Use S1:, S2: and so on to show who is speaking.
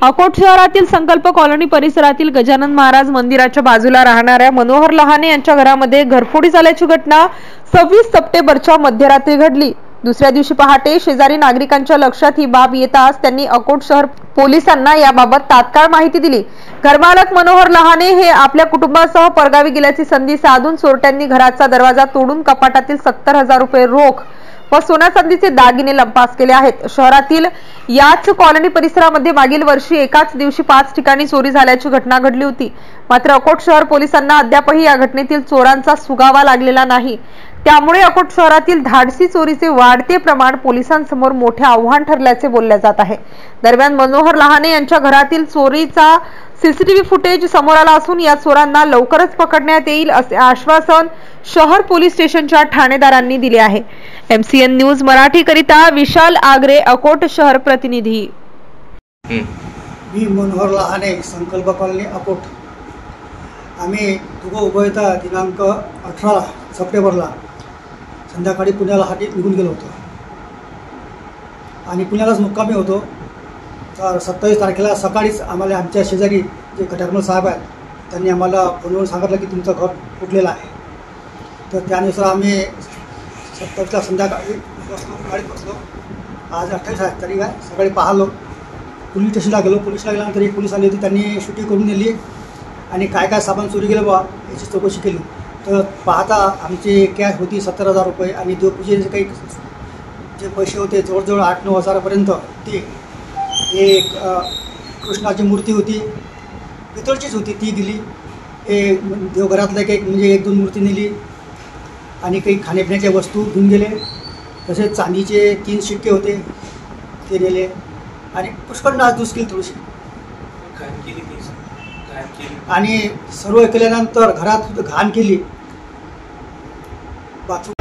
S1: अकोट शहरातील संकल्प कॉलनी परिसरातील गजानन महाराज मंदिराच्या बाजूला राहणाऱ्या मनोहर लहाने यांच्या घरामध्ये घरफोडी झाल्याची घटना 26 सप्टेंबरच्या मध्यरात्री घडली। दुसऱ्या दिवशी पहाटे शेजारी नागरिकांच्या लक्षात ही बाब येताच त्यांनी अकोट शहर पोलिसांना याबाबत तात्काळ माहिती दिली। घरमालक मनोहर लहाने हे आपल्या कुटुंबासह परगावी गेल्याची संधी साधून चोरट्यांनी घराचा दरवाजा तोडून कपाटातील 70,000 रुपये रोख व सोन्या चांदीचे दागिने लंपास केले आहेत। शहरातील याच कॉलनी परिसरामध्ये मागील वर्षी एकाच दिवशी 5 ठिकाणी चोरी झाल्याची घटना घडली होती। मात्र अकोट शहर पोलिसांना अद्यापही या घटनेतील चोरांचा सुगावा लागलेला नाही। त्यामुळे अकोट शहरातील धाडसी चोरीचे वाढते प्रमाण पोलिसांसमोर मोठे आव्हान ठरल्याचे बोलले जात आहे। दरम्यान मनोहर लहाने यांच्या घरातील चोरीचा सीसीटीव्ही फुटेज समोर आला असून या चोरांना लवकरच पकडण्यात येईल असे आश्वासन शहर पोलीस स्टेशनच्या ठाणेदारांनी दिले आहे। MCN न्यूज मराठी करिता विशाल आगरे, अकोट शहर प्रतिनिधी।
S2: मी मनोहर लहाने, संकल्प कॉलनी अकोट। आम्ही दोघं उभयता दिनांक 18 सप्टेंबरला संध्याकाळी पुण्याला निघून गेलो होतो आणि पुण्यालाच मुक्कामी होतो। तर 27 तारखेला सकाळीच आम्हाला आमच्या शेजारी जे खटाकमल साहेब आहेत त्यांनी आम्हाला फोनवरून सांगितलं की तुमचं घर फुटलेलं आहे। तर त्यानुसार आम्ही 27ला संध्याकाळी गाडीत बसलो। आज 28 आहे तारीख आहे। सकाळी पाहिलो, पोलीस स्टेशनला गेलो। पोलिसला गेल्यानंतर एक पोलीस आली होती, त्यांनी शूटिंग करून नेली आणि काय काय सामान चोरी गेलं बा याची चौकशी केली। तर पाहता आमची कॅश होती 70,000 रुपये आणि देवपूजेचे काही जे पैसे होते जवळजवळ 8-9 हजारापर्यंत ते एक कृष्णाची मूर्ती होती, पितळचीच होती, ती गेली। एक देवघरातल्या काही म्हणजे 1-2 मूर्ती नेली आणि काही खाण्यापिण्याच्या वस्तू घेऊन गेले। तसेच चांदीचे 3 शिक्के होते ते नेले आणि पुष्कळ नासधूस केली थोडीशी। आणि सर्व केल्यानंतर घरात घाण केली, बाथरूम